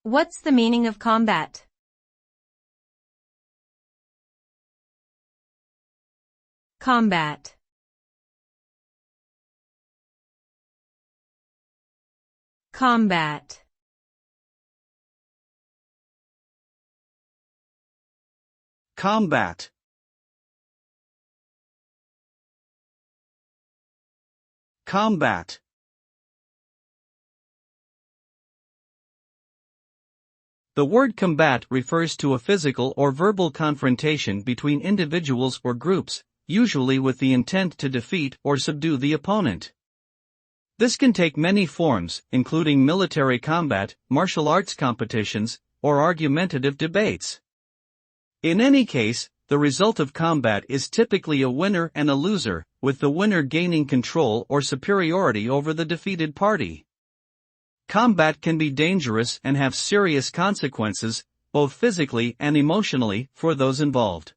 What's the meaning of combat? Combat. Combat. Combat. Combat. The word combat refers to a physical or verbal confrontation between individuals or groups, usually with the intent to defeat or subdue the opponent. This can take many forms, including military combat, martial arts competitions, or argumentative debates. In any case, the result of combat is typically a winner and a loser, with the winner gaining control or superiority over the defeated party. Combat can be dangerous and have serious consequences, both physically and emotionally, for those involved.